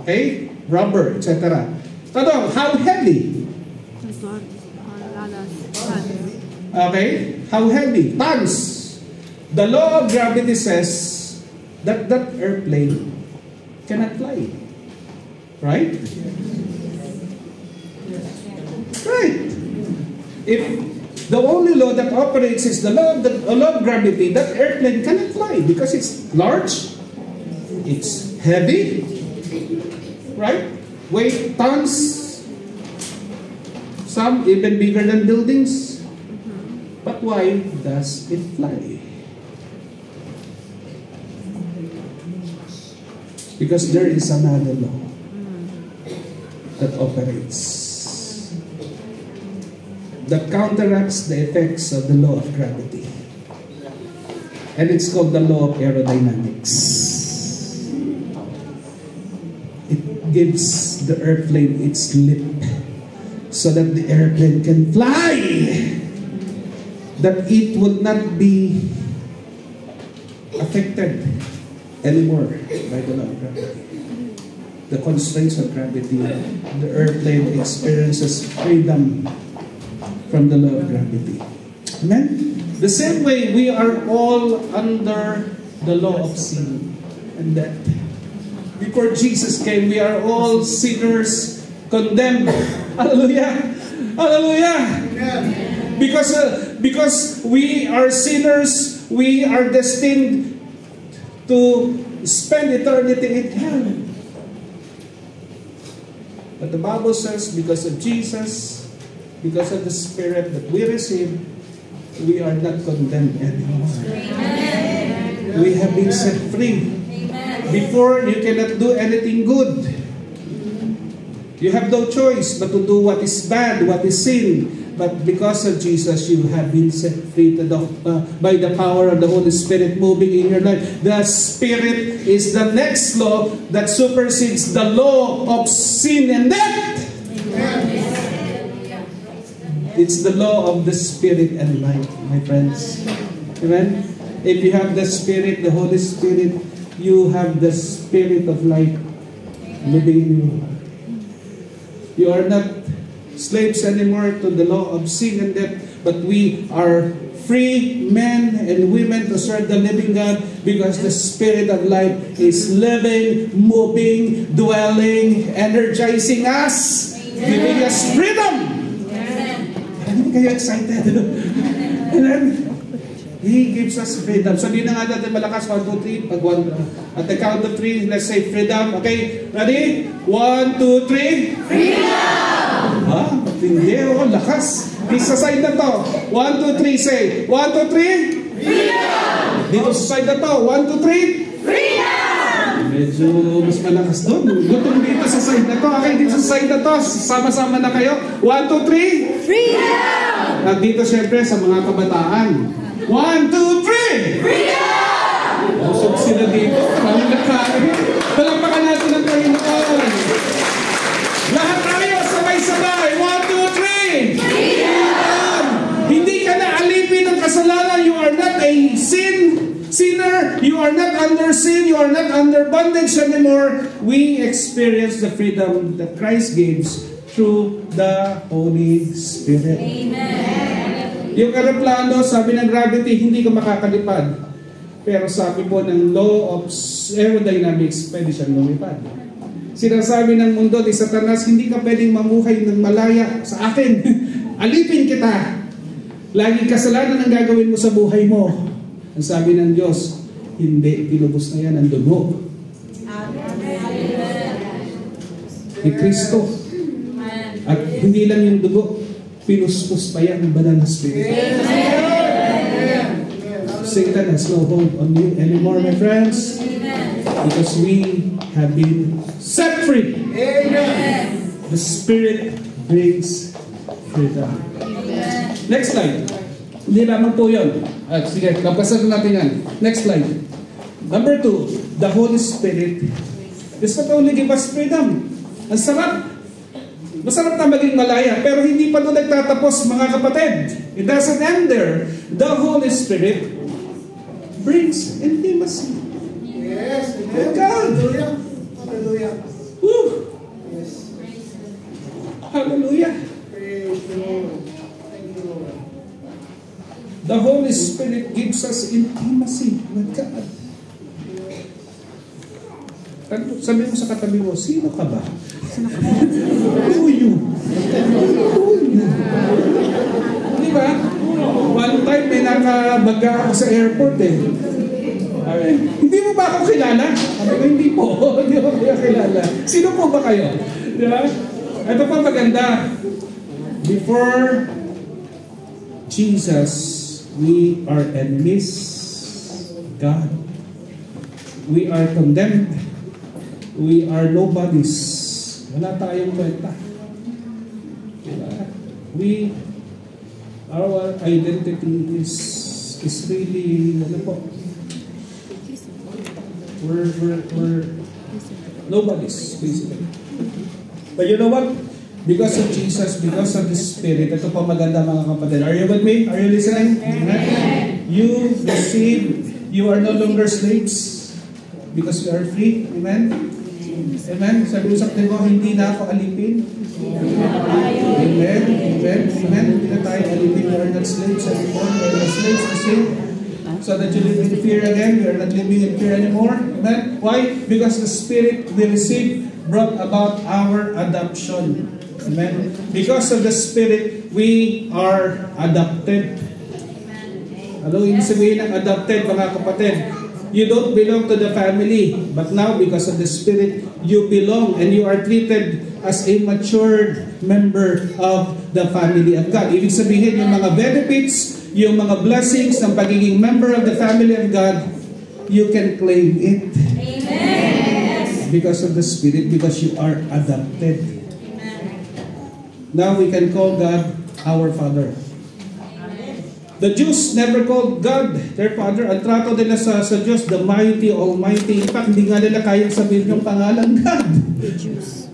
Okay, rubber, etc. Tanong, how heavy? Okay, how heavy? Tons. The law of gravity says that airplane cannot fly. Right? Right. If the only law that operates is the law of gravity, that airplane cannot fly because it's large. It's heavy, right? Weight tons, some even bigger than buildings. But why does it fly? Because there is another law that operates, that counteracts the effects of the law of gravity. And it's called the law of aerodynamics. Gives the airplane its lip so that the airplane can fly, that it would not be affected anymore by the law of gravity. The constraints of gravity, the airplane experiences freedom from the law of gravity. Amen? The same way, we are all under the law of sin and death. Before Jesus came, we are all sinners, condemned. Hallelujah! Hallelujah! Because we are sinners, we are destined to spend eternity in hell. But the Bible says, because of Jesus, because of the Spirit that we receive, we are not condemned anymore. Amen. We have been set free. Amen. Before, you cannot do anything good. You have no choice but to do what is bad, what is sin. But because of Jesus, you have been set free by the power of the Holy Spirit moving in your life. The Spirit is the next law that supersedes the law of sin and death. Amen. It's the law of the Spirit and life, my friends. Amen? If you have the Spirit, the Holy Spirit, you have the Spirit of life living in you. You are not slaves anymore to the law of sin and death, but we are free men and women to serve the living God because the Spirit of life is living, moving, dwelling, energizing us, giving us freedom. Hindi kayo excited? Amen. He gives us freedom. Sabihin na nga natin malakas, 1, 2, 3. At the count of 3, let's say freedom. Okay, ready? 1, 2, 3. Freedom! Ha? Hindi, lakas. Sa side na to. 1, 2, 3, say. 1, 2, 3. Freedom! Dito sa side na to. 1, 2, 3. Freedom! Medyo mas malakas doon. Gutom dito sa side na to. Okay, dito sa side na to. Sama-sama na kayo. 1, 2, 3. Freedom! At dito syempre sa mga kabataan. 1, 2, 3! Freedom! Usog sila dito. Maraming nakain. Palakpakan natin ang Panginoon. Lahat tayo, sabay-sabay. 1, 2, 3! Freedom! Hindi ka na alipin ng kasalanan. You are not a sinner. You are not under sin. You are not under bondage anymore. We experience the freedom that Christ gives through the Holy Spirit. Amen. Yung aeroplano, sabi ng gravity, hindi ka makakalipad. Pero sabi po ng law of aerodynamics, pwede siyang lumipad. Sinasabi ng mundo ni Satanas, hindi ka pwedeng mamuhay ng malaya sa akin. Alipin kita. Laging kasalanan ang gagawin mo sa buhay mo. Ang sabi ng Diyos, hindi, tinubos na yan ang dugo ni Kristo. At hindi lang yung dugo, pinuspos pa yan ng banal na Spirit. Satan has no hold on you anymore, my friends. Because we have been set free. The Spirit brings freedom. Next slide. Hindi lamang po yun. Sige, kapasan natin yan. Next slide. Number 2, the Holy Spirit does not only give us freedom. Ang sarap. Masarap na maging malaya, pero hindi pa doon nagtatapos, mga kapatid. It doesn't end there. The Holy Spirit brings intimacy. Yes. With God. Hallelujah. Hallelujah. Woo. Yes. Hallelujah. Praise the Lord. Thank you, Lord. The Holy Spirit gives us intimacy with God. Sabi mo sa katabi mo, sino ka ba? Who you? Di ba? One time may nakabaga ako sa airport eh. Hindi mo ba ako kilala? Sabi ko, hindi po. Hindi mo ba kilala? Sino po ba kayo? Di ba? Ito pa maganda. Before Jesus, we are enemies of God. We are condemned. We are nobodies. Wala tayong kwenta. Our identity is really, ano po? We're nobodies, basically. But you know what? Because of Jesus, because of the Spirit, ito po maganda mga kapatid. Are you with me? Are you listening? Amen. You receive, you are no longer slaves because you are free. Amen? Amen? Sabi mo sa kapatid mo, hindi na ako alipin. Amen? Amen? Amen? Hindi na tayo alipin. We are not slaves anymore. We are not slaves to sin. So that you live in fear again. We are not living in fear anymore. Amen? Why? Because the Spirit we receive brought about our adoption. Amen? Because of the Spirit, we are adopted. Ano yung sabihin ng adopted, mga kapatid? You don't belong to the family, but now because of the Spirit, you belong and you are treated as a matured member of the family of God. Ibig sabihin, yung mga benefits, yung mga blessings ng pagiging member of the family of God, you can claim it. Amen. Because of the Spirit, because you are adopted. Amen. Now we can call God our Father. The Jews never called God their Father. Ang trato nila sa Diyos, the Mighty, Almighty. In fact, hindi nga nila kayang sabihin yung pangalan God. The Jews.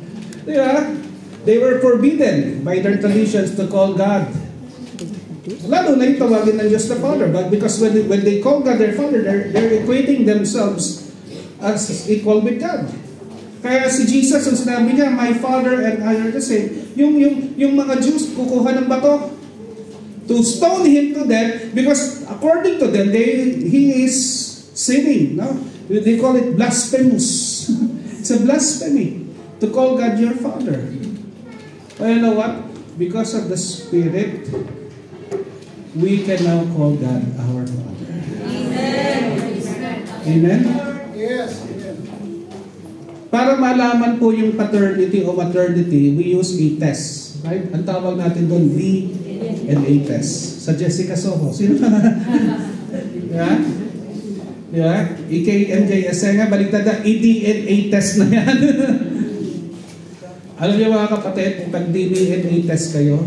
Diba? They were forbidden by their traditions to call God. Lalo na yung tawagin ng Diyos the Father. But because when they call God their Father, they're equating themselves as equal with God. Kaya si Jesus, ang sinabi niya, my Father and I are the same. Yung mga Jews, kukuha ng bato to stone him to death because according to them, he is sinning. No? They call it blasphemous. It's a blasphemy to call God your Father. But you know what? Because of the Spirit, we can now call God our Father. Amen. Amen? Yes. Para malaman po yung paternity o maternity, we use a test. Right? Ang tawag natin doon, DNA test. Sa Jessica Soho. Sino na? Yeah? Yeah? EKMJS nga, baliktad na, DNA test na yan. Alam niyo mga kapatid, pag DNA test kayo,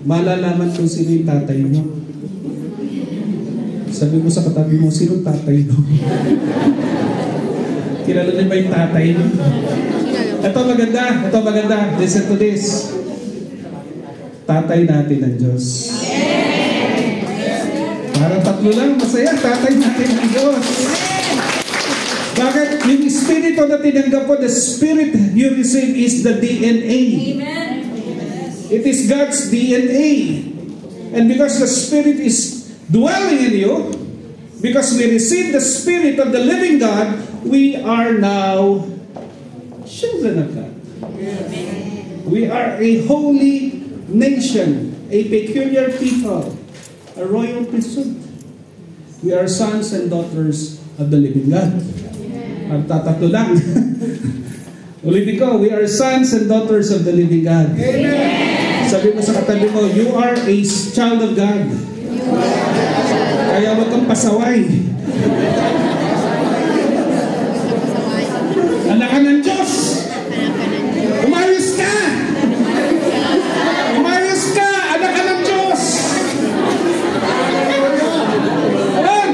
malalaman kung sino yung tatay mo. Sabi mo sa katabi mo, sino tatay mo? Kilala niyo ba yung tatay mo? Ito maganda. Listen to this. Tatay natin ng Diyos. Parang tatlo lang, masaya. Tatay natin ng Diyos. Bakit? Yung Espiritu na tinanggap po, the Spirit you receive is the DNA. Amen. It is God's DNA. And because the Spirit is dwelling in you, because we receive the Spirit of the living God, we are now children of God. We are a holy nation, a peculiar people, a royal priesthood. We are sons and daughters of the living God. Ang tatatlo lang. Ulitin ko, we are sons and daughters of the living God. Amen. Sabi mo sa katabi mo, you are a child of God. Kaya wag kang pasaway. Anak ka ng Diyos. Umayos ka. Umayos ka. Anak ka ng Diyos. Ayan.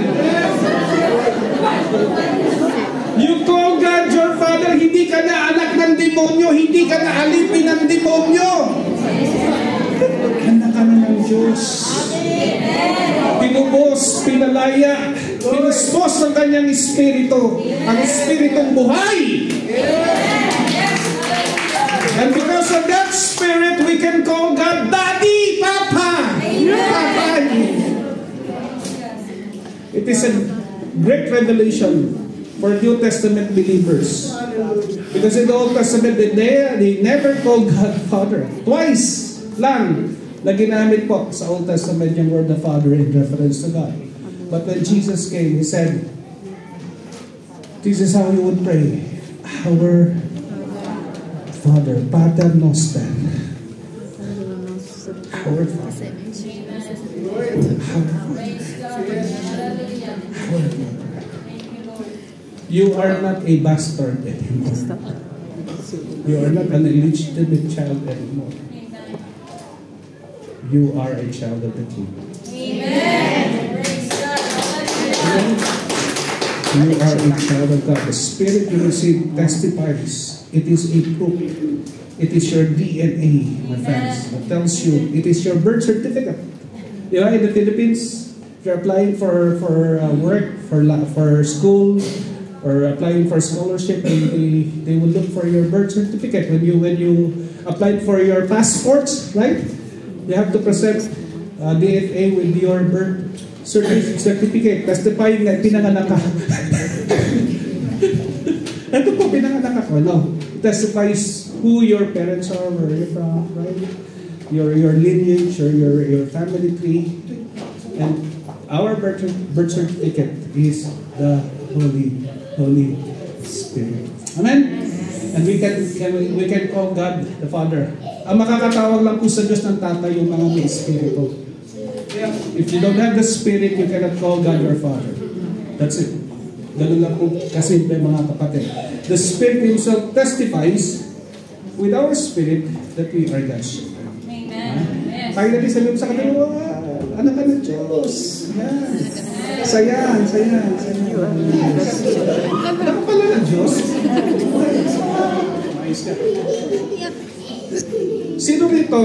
You call God your Father. Hindi ka na anak ng demonyo. Hindi ka na alipin ng demonyo. Anak ka na ng Diyos. Pinubos, pinalaya, pinuspos ng kanyang espiritu, ang espiritong buhay. And because of that Spirit, we can call God Daddy, Papa. Papa. It is a great revelation for New Testament believers. Because in the Old Testament, they never called God Father. Twice lang na ginamit po sa Old Testament yung word the Father in reference to God. But when Jesus came, He said, this is how you would pray. Our Father, Pater Noster. Our Father. You are not a bastard anymore. You are not an illegitimate child anymore. You are a child of the King. Amen. You are a child of God. The Spirit you receive testifies. It is a proof. It is your DNA, my friends. It tells you. It is your birth certificate. You know, in the Philippines, if you're applying for work, for school, or applying for scholarship, they will look for your birth certificate. When you applied for your passports, right? You have to present DFA with your birth certificate, testifying na pinanganak ka. Ito po, pinanganak ako. No. It testifies who your parents are, where you're from, right? Your lineage or your family tree. And our birth certificate is the Holy Spirit. Amen? And we can call God the Father. Ang makakatawag lang po sa Diyos ng Tatay yung mga may Espiritu. If you don't have the Spirit, you cannot call God your Father. That's it. Ganun lang po kasimple mga kapatid. The Spirit Himself testifies with our spirit that we are God's children. Amen. Tayo natin sabihin sa kanila, anak ka ng Diyos. Yan. Sayan. Anak ka pala ng Diyos. Sino rito,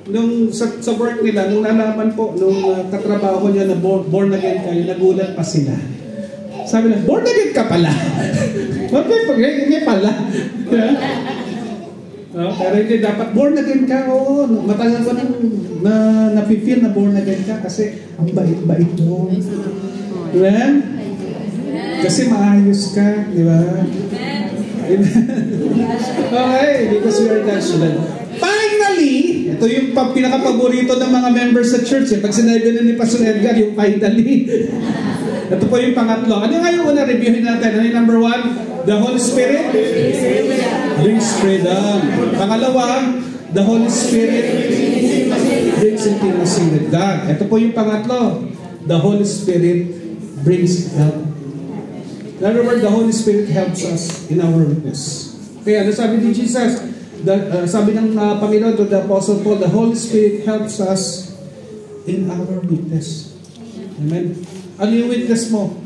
nung sa work nila, nung nalaman po, nung katrabaho niya na born again kayo, nagulat pa sila. Sabi na, born again ka pala. Hindi pala. Pero hindi, dapat born again ka. Oo, matagal ko nang napifeel na born again ka kasi ang bait-bait mo. Diba? Kasi maayos ka, di ba? Okay, because we are God's children. Finally, ito yung pinaka-paborito ng mga members sa church. Pag sinabi na ni Pastor Edgar, yung finally. Ito po yung pangatlo. Ano nga yung una? Reviewin natin. Ano yung number 1? The Holy Spirit brings freedom. Pangalawa, the Holy Spirit brings intimacy with God. Ito po yung pangatlo. The Holy Spirit brings help. In other words, the Holy Spirit helps us in our weakness. Kaya ano sabi ni Jesus? Sabi ng Panginoon to the Apostle Paul, the Holy Spirit helps us in our weakness. Amen. Ano yung weakness mo?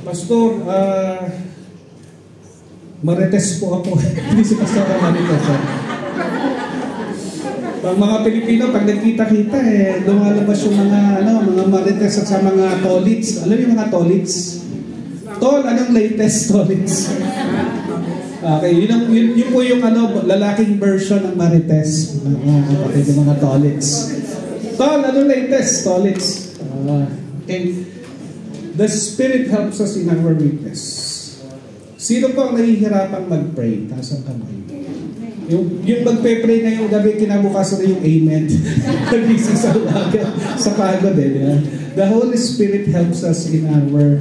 Pastor, marites po ako. Hindi si Pastor marites. Pag mga Pilipino, pag nagkita-kita, lumalabas yung mga marites at sa mga tolits. Alam yung mga tolits? Tol, anong latest tolits? Okay, yun po yung lalaking version ng marites. Yung mga tolits. Tol, anong latest tolits? Okay. The Spirit helps us in our weakness. Sino po ang nahihirapang mag-pray? Taas ang kamay. Yung magpe-pray na yung gabi, kinabukasan na yung amen. Nagising sa umaga, sa pagod The Holy Spirit helps us in our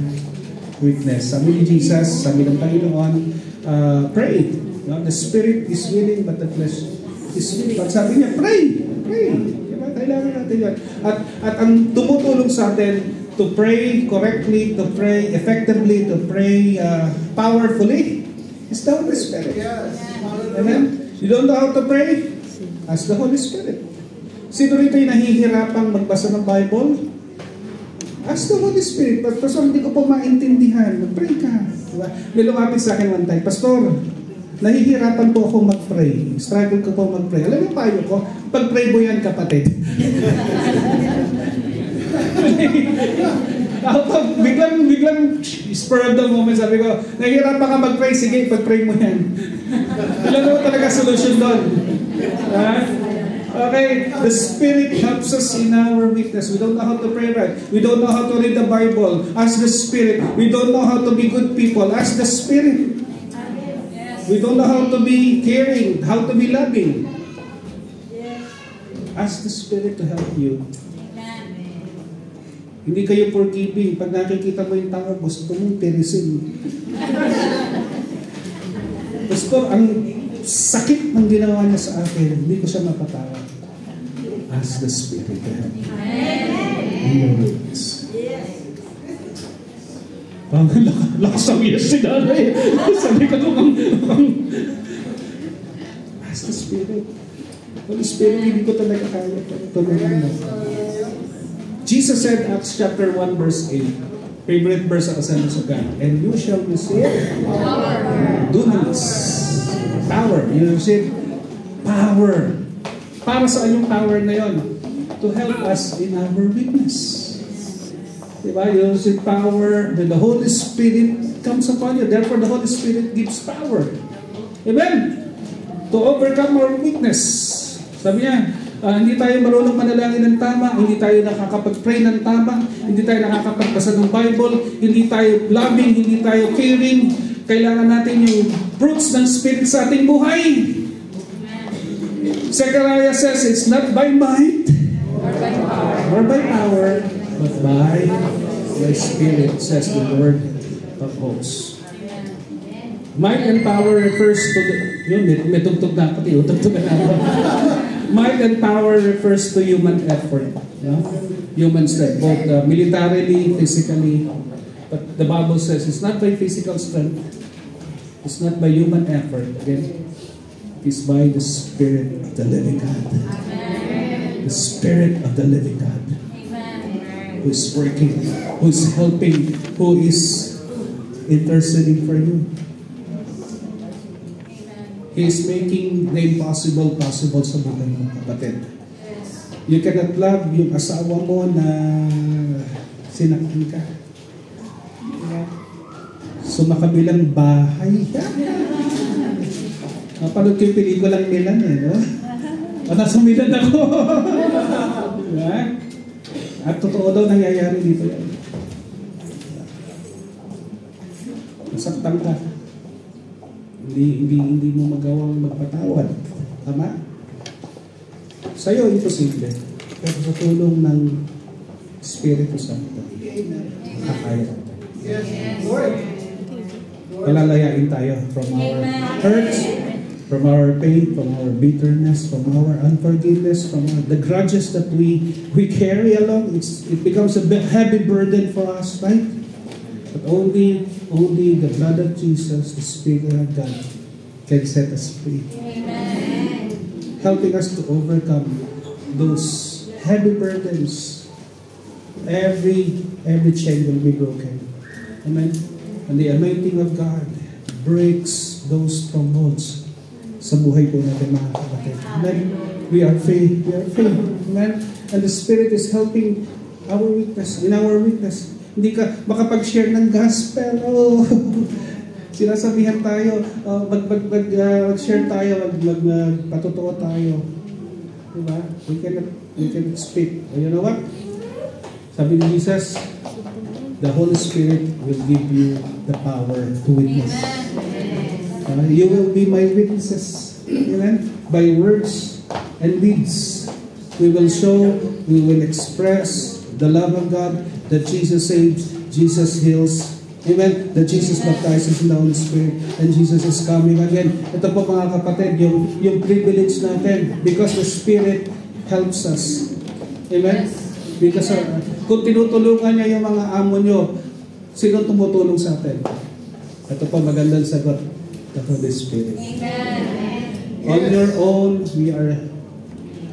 weakness. Sabi ni Jesus, sabi ng Panginoon, pray. The Spirit is willing, but the flesh is weak. But sabi niya, pray. Diba? Kailangan natin yan. At ang tumutulong sa atin, to pray correctly, to pray effectively, to pray powerfully, is the Holy Spirit. Amen? You don't know how to pray? Ask the Holy Spirit. Sino rito yung nahihirapang magbasa ng Bible? Ask the Holy Spirit. Pastor, hindi ko po maintindihan. Mag-pray ka. Diba? May lumapit sa akin one time, Pastor, nahihirapan po ako mag-pray. Struggle ko po mag-pray. Alam mo payo ko? Pag-pray mo yan, kapatid. biglang spur of the moment, sabi ko, nahihirapan ka mag-pray, sige, pag-pray mo yan. Ilan mo talaga solution doon? Okay, the Spirit helps us in our weakness. We don't know how to pray right. We don't know how to read the Bible. Ask the Spirit. We don't know how to be good people. Ask the Spirit. We don't know how to be caring, how to be loving. Ask the Spirit to help you. Hindi kayo forgiving. Pag nakikita mo yung tao, gusto mong tirisin. Pastor, ang sakit ng ginawa niya sa akin, hindi ko siya mapatawad. Ask the Spirit to help you. Lakas ang yes si Nanay. Sabi ko ask the Spirit. Holy Spirit, hindi ko talaga kaya. Tulungan mo. Jesus said, Acts chapter 1 verse 8, favorite verse sa Assemblies of God, and you shall receive dunamis. Power. You receive power. Para saan yung power na yon? To help us in our weakness. Diba? You receive power when the Holy Spirit comes upon you. Therefore, the Holy Spirit gives power. Amen? To overcome our weakness. Sabi niya, hindi tayo marunong manalangin ng tama, hindi tayo nakakapag-pray ng tama, hindi tayo nakakapagbasa ng Bible, hindi tayo loving, hindi tayo caring. Kailangan natin yung fruits ng Spirit sa ating buhay. Zechariah says, it's not by might or by power, but by the Spirit, says the Lord of hosts. Might and power refers to the, yun, may tugtog na ako, tugtog na ako. Might and power refers to human effort. No? Human strength, both militarily, physically. But the Bible says it's not by physical strength, it's not by human effort. Again, it's by the Spirit of the living God. Amen. The Spirit of the living God. Amen. Who is working, who is helping, who is interceding for you. He is making the impossible possible sa buhay mo, kapatid. You cannot love yung asawa mo na sinaktan ka. So makabilang bahay. Napanood ko yung pelikulang Milan no? At nasa Milan ako. At totoo daw nangyayari dito yan. Nasaktan ka. Hindi mo magawang magpatawad. Tama? Sa'yo, imposible. Pero sa tulong ng Espiritu Santo, makakaya ka. Palalayain tayo from our hurts, from our pain, from our bitterness, from our unforgiveness, from the grudges that we carry along. It becomes a heavy burden for us, right? But only the blood of Jesus, the Spirit of God, can set us free. Amen. Helping us to overcome those heavy burdens. Every chain will be broken. Amen. And the anointing of God breaks those strongholds sa buhay po natin, mga kapatid. Amen. We are free. We are free. Amen. And the Spirit is helping our weakness. In our weakness. Hindi ka makapag-share ng gospel. Oh. Sinasabihan tayo, mag-share tayo, magpatotoo tayo. Diba? We cannot speak. You know what? Sabi ni Jesus, the Holy Spirit will give you the power to witness. You will be my witnesses. Amen? By words and deeds. We will show, we will express the love of God, that Jesus saves, Jesus heals. Amen? That Jesus baptizes in the Holy Spirit, and Jesus is coming again. Ito po, mga kapatid, yung privilege natin, because the Spirit helps us. Amen? Because kung tinutulungan niya yung mga amo nyo, sino tumutulong sa atin? Ito po, magandang sagot. The Holy Spirit. Amen. On your own,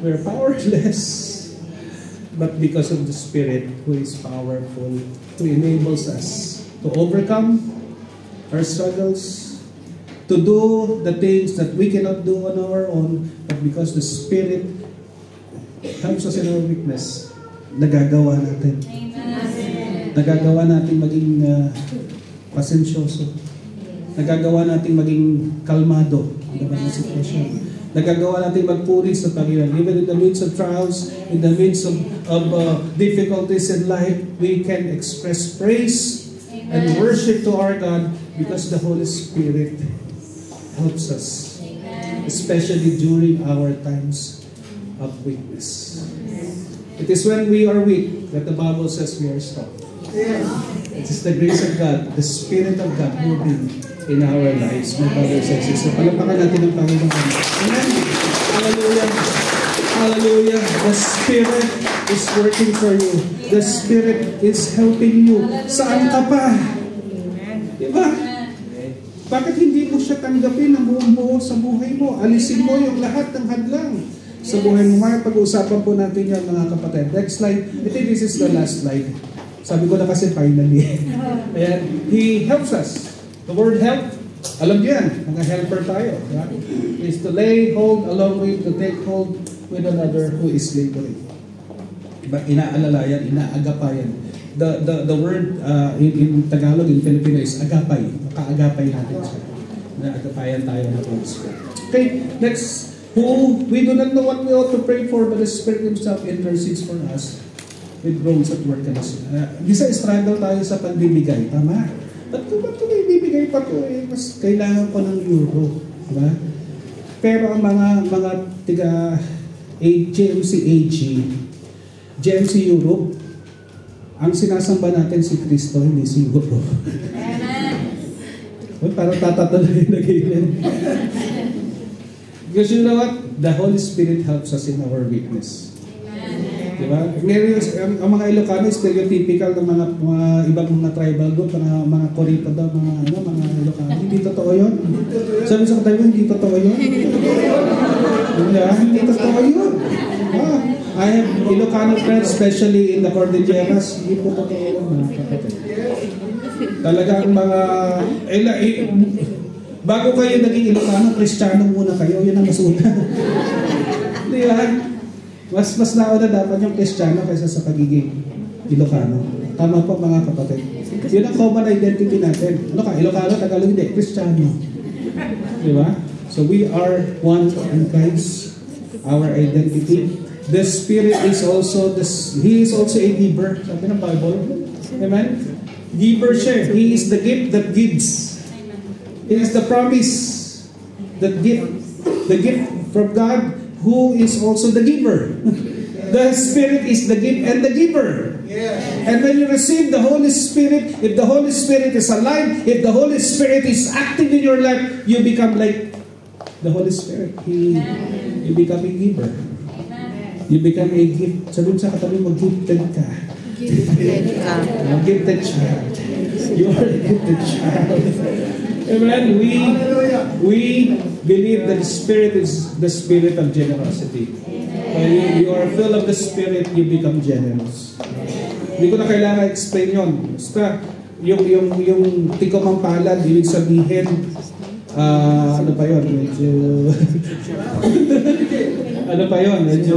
we're powerless. But because of the Spirit who is powerful, who enables us to overcome our struggles, to do the things that we cannot do on our own, but because the Spirit helps us in our weakness, nagagawa natin. Amen. Nagagawa natin maging pasensyoso. Nagagawa natin maging kalmado sa mga sitwasyon. Nagagawa natin magpuri sa Panginoon. Even in the midst of trials, in the midst of difficulties in life, we can express praise and worship to our God because the Holy Spirit helps us. Especially during our times of weakness. It is when we are weak that the Bible says we are strong. It is the grace of God, the Spirit of God moving in our lives, my brothers and sisters. Palapakan natin ang Panginoon. Amen. Hallelujah. Hallelujah. The Spirit is working for you. The Spirit is helping you. Saan ka pa? Diba? Bakit hindi mo siya tanggapin ang buong buo sa buhay mo? Alisin mo yung lahat ng hadlang sa buhay mo. Mga pag-uusapan po natin yan, mga kapatid. Next slide. I think this is the last slide. Sabi ko na kasi finally. Ayan. He helps us. The word help, alam niyo yan, mga helper tayo. Right? Is to lay hold along with, to take hold with another who is laboring. But inaalalayan, inaagapayan. The word in Tagalog, in Filipino is agapay. Makaagapay natin siya. Naagapayan tayo ng Holy Spirit. Okay, next. Who we do not know what we ought to pray for, but the Spirit Himself intercedes for us with groans at work in us. Bisa struggle tayo sa pagbibigay, tama? Ba't ko may bibigay pa ko mas kailangan ko ng euro, diba? Pero ang mga tiga GMC Europe, ang sinasamba natin si Kristo, hindi si Euro. Parang tatatuloy na ganyan. Because you know what? The Holy Spirit helps us in our weakness. Diba? Ngayon, ang mga Ilocano, stereotypical ng mga ibang mga tribal group, mga Corito daw, mga Ilocano. Hindi totoo yun. Sabi sa katayo, hindi totoo yun. Hindi totoo yun. I have Ilocano friends, especially in the Cordilleras. Hindi po totoo yun, mga kapatid. Talagang mga... bago kayo naging Ilocano, Kristiyano muna kayo. Yun ang masuna. Diba? Mas nauna dapat yung Kristiyano kaysa sa pagiging Ilocano. Tama po mga kapatid. Yun ang common identity natin. Ano ka? Ilocano, Tagalog, hindi. Kristiyano. Diba? So we are one in Christ. Our identity. The Spirit is also, He is also a giver. Sabi ng Bible. Amen? Giver siya. He is the gift that gives. He is the promise that gives. The gift from God, who is also the giver. The Spirit is the gift and the giver. And when you receive the Holy Spirit, if the Holy Spirit is alive, if the Holy Spirit is active in your life, you become like the Holy Spirit. You become a giver. You become a gift. Sabi sa katabi mo, gifted ka. Gifted ka. Gifted child. You are a gifted child. Amen. We believe that the Spirit is the Spirit of generosity. When you are filled of the Spirit, you become generous. Hindi ko na kailangan explain yun. Basta, yung tikomang palad, ibig sabihin, ano pa yun? Medyo... ano pa yun? Medyo...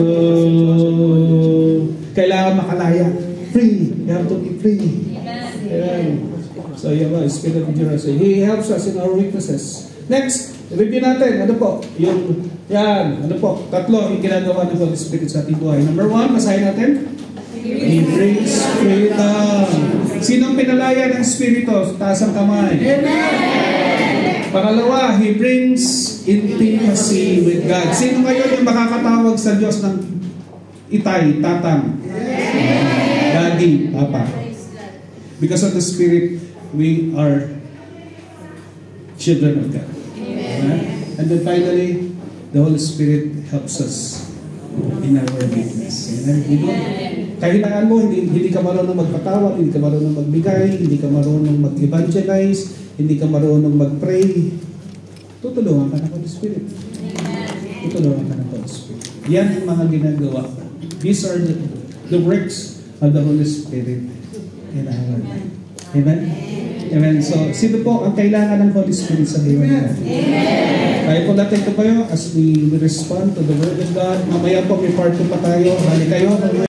kailangan makalaya. Free. You have to be free. Amen. So, yun ba, Spirit of generosity. He helps us in our weaknesses. Next, review natin. Ano po? Ano po? Tatlo yung ginagawa ng Holy Spirit sa ating buhay. Number 1, basahin natin. He brings freedom. Sinong pinalaya ng Espiritu? Taas ang kamay. Amen! Pangalawa, He brings intimacy with God. Sino ngayon yung makakatawag sa Diyos ng itay, tatang, daddy, papa? Because of the Spirit, we are children of God. Amen. And then finally, the Holy Spirit helps us in our weakness. Amen. Kahinaan mo, hindi ka marunong magpatawad, hindi ka marunong magbigay, hindi ka marunong mag-evangelize, hindi ka marunong mag-pray. Tutulungan ka ng Holy Spirit. Tutulungan ka ng Holy Spirit. Yan ang mga ginagawa. These are the works of the Holy Spirit in our life. Amen? Amen. So, sino po ang kailangan ng Holy Spirit sa buhay natin? Kaya po natin ito kayo as we respond to the Word of God. Mamaya po may part 2 pa tayo. Balik kayo.